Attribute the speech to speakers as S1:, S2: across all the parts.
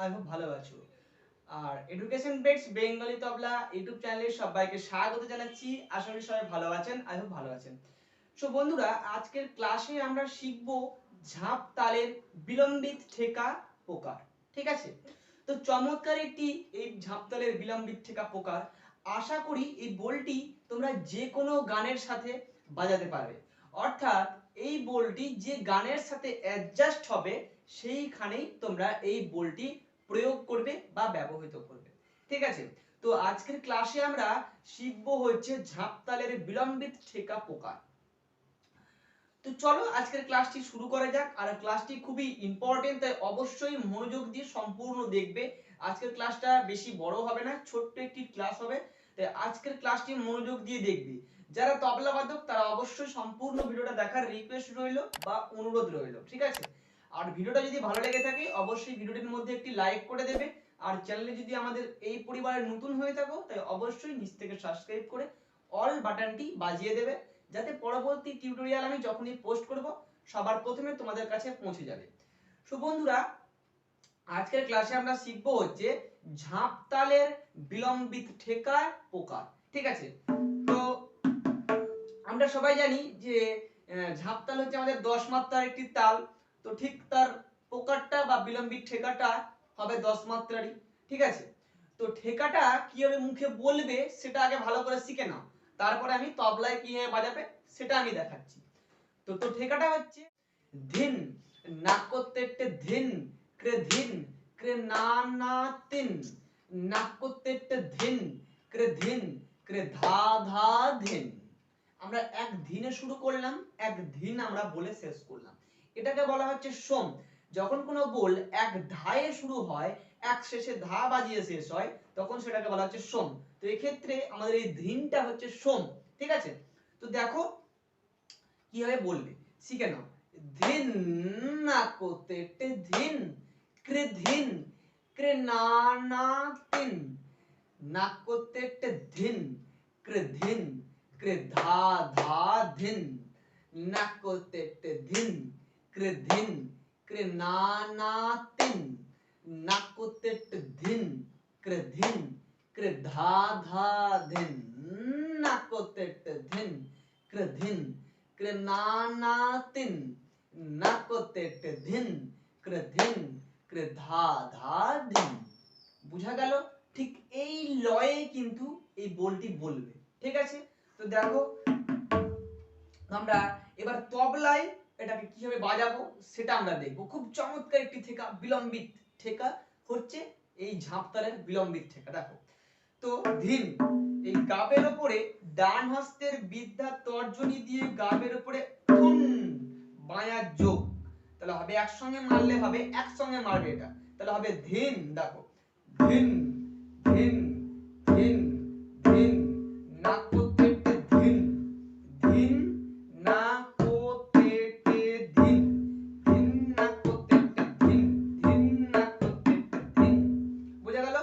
S1: I hope ভালো আছো। আর education bets Bengali তবলা YouTube চ্যানেলে সবাইকে স্বাগত জানাচ্ছি। আশা করি সবাই ভালো আছেন, আই হোপ ভালো আছেন। সো বন্ধুরা, আজকের ক্লাসে আমরা শিখব ঝাঁপ তালের বিলম্বিত ঠেকা প্রকার। ঠিক আছে, তো চমৎকার একটি এই ঝাঁপ তালের বিলম্বিত ঠেকা প্রকার। আশা করি এই বলটি তোমরা যে কোনো গানের সাথে বাজাতে পারবে, অর্থাৎ এই বলটি যে গানের সাথে অ্যাডজাস্ট হবে সেইখানেই তোমরা এই বলটি প্রয়োগ করবে বা ব্যবহৃত করবে। ঠিক আছে, তো আজকের ক্লাসে আমরা শিখব হচ্ছে ঝাঁপ তালের বিলম্বিত ঠেকা প্রকার। তো চলো আজকের ক্লাসটি শুরু করা যাক। আর ক্লাসটি খুবই ইম্পর্টেন্ট, তাই অবশ্যই মনোযোগ দিয়ে সম্পূর্ণ দেখবে। আজকের ক্লাসটা বেশি বড় হবে না, ছোট্ট একটি ক্লাস হবে, তাই আজকের ক্লাসটি মনোযোগ দিয়ে দেখবে। যারা তবলা বাদক তারা অবশ্যই সম্পূর্ণ ভিডিওটা দেখার রিকোয়েস্ট রইল বা অনুরোধ রইল। ঠিক আছে, আর ভিডিওটা যদি ভালো লেগে থাকে অবশ্যই ভিডিওটির মধ্যে একটি লাইক করে দেবে। আর চ্যানেলে যদি আমাদের এই পরিবারে নতুন হয়ে থাকো তাই অবশ্যই নিচ থেকে সাবস্ক্রাইব করে অল বাটনটি বাজিয়ে দেবে, যাতে পরবর্তী টিউটোরিয়াল আমি যখনই পোস্ট করব সবার প্রথমে তোমাদের কাছে পৌঁছে যাবে। সো বন্ধুরা, আজকের ক্লাসে আমরা শিখব হচ্ছে ঝাঁপ তালের বিলম্বিত ঠেকা প্রকার। ঠিক আছে, তো আমরা সবাই জানি যে ঝাঁপ তাল হচ্ছে আমাদের 10 মাত্রার একটি তাল। তো ঠিক তার প্রকারটা বা বিলম্বিত ঠেকাটা হবে 10 মাত্রারই। ঠিক আছে, তো ঠেকাটা কিভাবে মুখে বলবে সেটা আগে ভালো করে শিখে নাও, তারপরে আমি তবলায় কিভাবে বাজাবে সেটা আমি দেখাচ্ছি। তো তো ঠেকাটা হচ্ছে ধিন, নাক করতে একটা ধিন, ক্রে ধিন, ক্রে না না তিন, নাক করতে একটা ধিন, ক্রে ধিন, ক্রে ধা ধা ধিন। আমরা এক ধিনে শুরু করলাম, এক ধিন আমরা বলে শেষ করলাম, এটাকে বলা হচ্ছে সোম। যখন কোনো বল এক ধায়ে শুরু হয়, এক শেষে ধা বাজিয়ে শেষ হয়, তখন সেটাকে বলা হচ্ছে সোম। তো এই ক্ষেত্রে আমাদের এই ধিনটা হচ্ছে সোম। ঠিক আছে, তো দেখো কিভাবে বলবে শিখে নাও। ধিন না করতে ধিন, ক্রে ধিন, ক্রে না না তিন, নাক করতে ধিন, ক্রে ধিন, ক্রে ধা ধা ধিন, নাক করতে ধিন, ক্রে ধিন, ক্রে না না তিন, নাক করতে ধিন, ক্রে ধিন, ক্রে ধা ধা ধিন, নাক করতে ধিন, ক্রে ধিন, ক্রে না না তিন, নাক করতে ধিন, ক্রে ধিন, ক্রে ধা ধা ধিন। বুঝা গেল? ঠিক এই লয়ে কিন্তু এই বলটি বলবে। ঠিক আছে, তো দেখো আমরা এবার তবলায় এটাকে কিভাবে বাজাবো সেটা আমরা দেখব। খুব চমৎকার একটি ঠেকা, বিলম্বিত ঠেকা হচ্ছে এই ঝাঁপ তালের বিলম্বিত ঠেকা। দেখো তো ধিন, এই গাবের উপরে ডান হস্তের বিদ্যা তর্জনী দিয়ে গাবের উপরে ঠুন বাঁয়া যোগ, তাহলে হবে একসঙ্গে মারলে হবে, একসঙ্গে মারবে এটা, তাহলে হবে ধিন। দেখো ধিন ধিন ধিন ধিন, নাক করতে ধিন, ধিন না করতে ধিন, ধিন না করতে ধিন, ধিন না করতে ধিন। বোঝা গেল?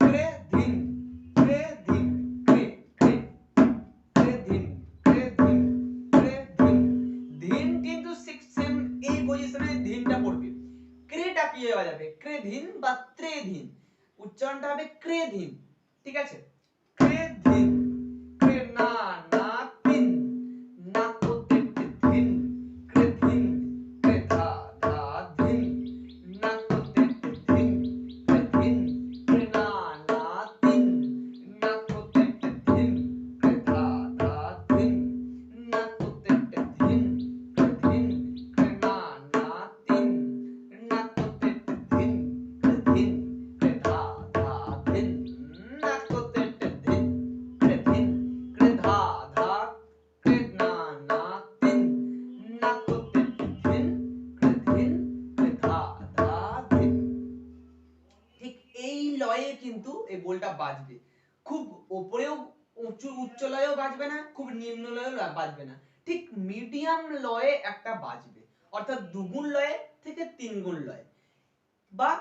S1: ক্রে ধিন, ক্রে ধিন, ক্রে ক্রে ক্রে ধিন, ক্রে ধিন, ক্রে ধিন। ধিন কিন্তু সেম এই পজিশনে ধিনটা পড়বে। ক্রেটা কি হয়ে যাবে? ক্রে ধিন বা ত্রে ধিন, উচ্চারণটা হবে ক্রে ধিন। ঠিক আছে, ক্রে ধিন, ক্রে না না তিন, না করতে ধিন, ক্রে ধিন, ক্রে ধা ধা ধিন, না করতে ধিন, ক্রে ধিন, ক্রে না না তিন, না করতে ধিন, ক্রে ধা ধা ধিন, না করতে ধিন, ক্রে ধিন, ক্রে না না তিন, না করতে ধিন, ক্রে ধিন, ক্রে ধা ধা ধিন, না করতে ধিন, ক্রে ধিন, ক্রে ধা ধা, ক্রে না না তিন, না করতে ধিন, ক্রে ধিন, ক্রে ধা ধা ধিন। ঠিক এই লয়ে কিন্তু এই বলটা বাজবে। খুব উপরেও উচ্চ লয়েও বাজবে না, খুব নিম্ন লয়েও বাজবে না, ঠিক মিডিয়াম লয়ে একটা বাজবে, অর্থাৎ দুগুণ লয়ে থেকে তিন গুণ লয়ে বা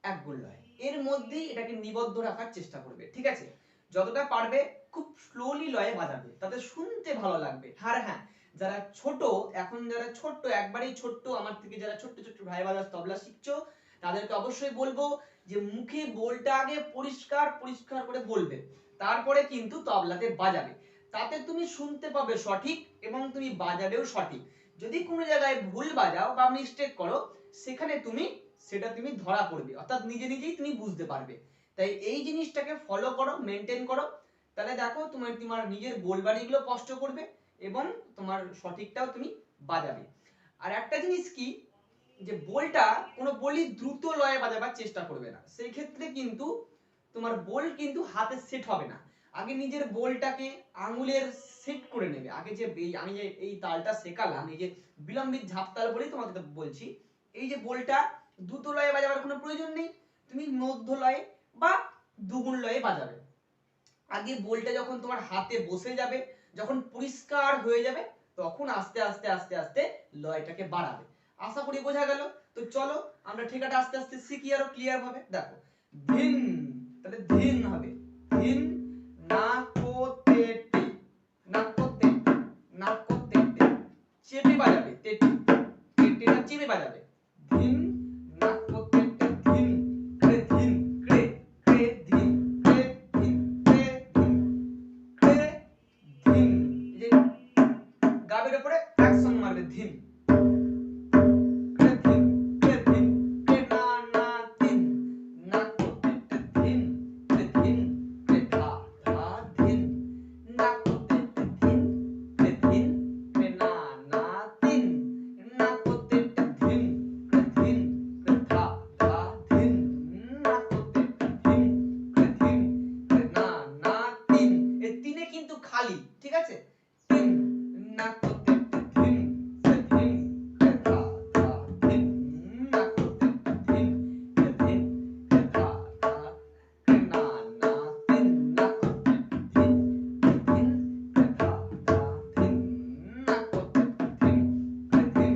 S1: এক গুণ লয়ে, এর মধ্যেই এটাকে নিবদ্ধ রাখার চেষ্টা করবে। ঠিক আছে, যতটা পারবে খুব স্লোলি লয়ে বাজাবে, তাতে শুনতে ভালো লাগবে। আর হ্যাঁ, যারা ছোট, এখন যারা ছোট্ট একবারেই ছোট্ট আমার থেকে যারা ছোট্ট ছোট্ট ভাই বাজার তবলা শিখছো, তাদেরকে অবশ্যই বলবো যে মুখে বোলটা আগে পরিষ্কার পরিষ্কার করে বলবে, তারপরে কিন্তু তবলাতে বাজাবে। তাতে তুমি শুনতে পাবে সঠিক এবং তুমি বাজাবেও সঠিক। যদি কোনো জায়গায় ভুল বাজাও বা মিস্টেক করো, সেখানে সেটা তুমি ধরা পড়বে, অর্থাৎ নিজে নিজেই তুমি বুঝতে পারবে। তাই এই জিনিসটাকে ফলো করো, মেনটেন করো, তাহলে দেখো তোমার তোমার নিজের বোলবাড়িগুলো স্পষ্ট করবে এবং তোমার সঠিকটাও তুমি বাজাবে। আর একটা জিনিস কি, যে বোলটা কোনো বলি দ্রুত লয়ে বাজাবার চেষ্টা করবে না, সেই ক্ষেত্রে কিন্তু তোমার বোল কিন্তু হাতে সেট হবে না। আগে নিজের বোলটাকে আঙুলের সেট করে নেবে। আগে যে আমি যে এই তালটা শেখালাম, এই যে বিলম্বিত ঝাপতাল বলেই তোমাকে তো বলছি, এই যে বোলটা দ্রুত লয়ে বাজাবার কোনো প্রয়োজন নেই, তুমি মধ্য লয়ে বা দুগুণ লয়ে বাজাবে। আগে বোলটা যখন তোমার হাতে বসে যাবে, যখন পরিষ্কার হয়ে যাবে, তখন আস্তে আস্তে আস্তে আস্তে লয়টাকে বাড়াবে। আশা করি বোঝা গেল। তো চলো আমরা ঠিকাটা আস্তে আস্তে শিখি আরো ক্লিয়ার ভাবে। দেখো ধিন, তাহলে ধিন হবে ধিন না কো তে টি, না কো তে টি, না কো তে টি, চেপে বাজাবে তে টি, তে টিটা চেপে বাজাবে। ধিন না কো তে টি ধিন, ক্রে ধিন, ক্রে ক্রে ধিন, ক্রে ধিন, ক্রে ধিন, ক্রে ধিন। এই যে গাবের উপরে অ্যাকশন মারবে ধিন, ক্রে ধিন, ক্রে ধিন, ক্রে না না ধিন, না কো তে টি ধিন, ক্রে ধিন, ক্রে ধা ধা ধিন, না কো তে টি ধিন, ক্রে ধিন, ক্রে না না ধিন, না কো তে টি ধিন, ক্রে ধিন, ক্রে ধা ধা ধিন, না কো তে টি ধিন, ক্রে ধিন, ক্রে না না ধিন। এই তিনে কিন্তু খালি, ঠিক আছে? তিন না কো তে টি ধিন, ক্রে ধিন, ক্রে ধা ধা ধিন, না কো তে টি ধিন, ক্রে ধিন, ক্রে ধা ধা, ক্রে না না ধিন, না কো তে টি ধিন, ক্রে ধিন, ক্রে ধা ধা ধিন, না কো তে টি ধিন, ক্রে ধিন,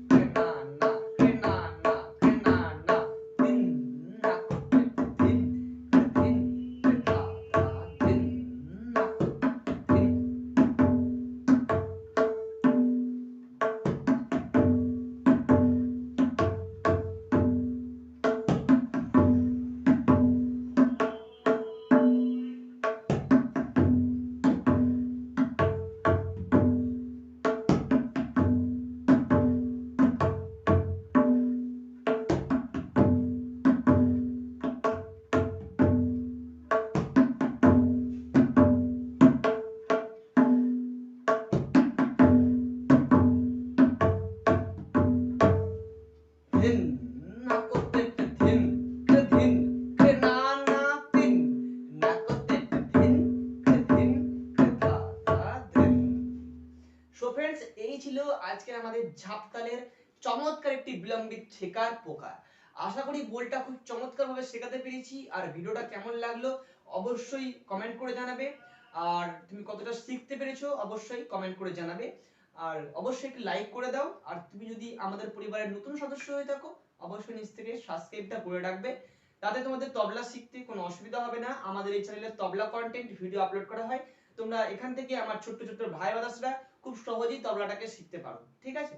S1: ক্রে না না, ক্রে না না, ক্রে না না ধিন, না কো তে টি ধিন, ক্রে ধিন, ক্রে ধা ধা ধিন, না কো তে টি ধিন। ধিন না কো তে টি ধিন, ক্রে ধিন, ক্রে না না ধিন, না কো তে টি ধিন, ক্রে ধিন, ক্রে ধা ধা ধিন। সো ফ্রেন্ডস, এই ছিল আজকে আমাদের ঝাপতালের চমৎকার একটি বিলম্বিত শেখার প্রকার। আশা করি বোলটা খুব চমৎকার ভাবে শেখাতে পেরেছি। আর ভিডিওটা কেমন লাগলো অবশ্যই কমেন্ট করে জানাবে। আর তুমি কতটা শিখতে পেরেছো অবশ্যই কমেন্ট করে জানাবে। আর অবশ্যই একটি লাইক করে দাও। আর তুমি যদি আমাদের পরিবারের নতুন সদস্য হয়ে থাকো, অবশ্যই নিচ থেকে সাবস্ক্রাইবটা করে রাখবে। তাতে তোমাদের তবলা শিখতে কোনো অসুবিধা হবে না। আমাদের এই চ্যানেলে তবলা কন্টেন্ট ভিডিও আপলোড করা হয়। তোমরা এখান থেকে আমার ছোট্ট ছোট্ট ভাই বাদাসরা খুব সহজেই তবলাটাকে শিখতে পারো, ঠিক আছে?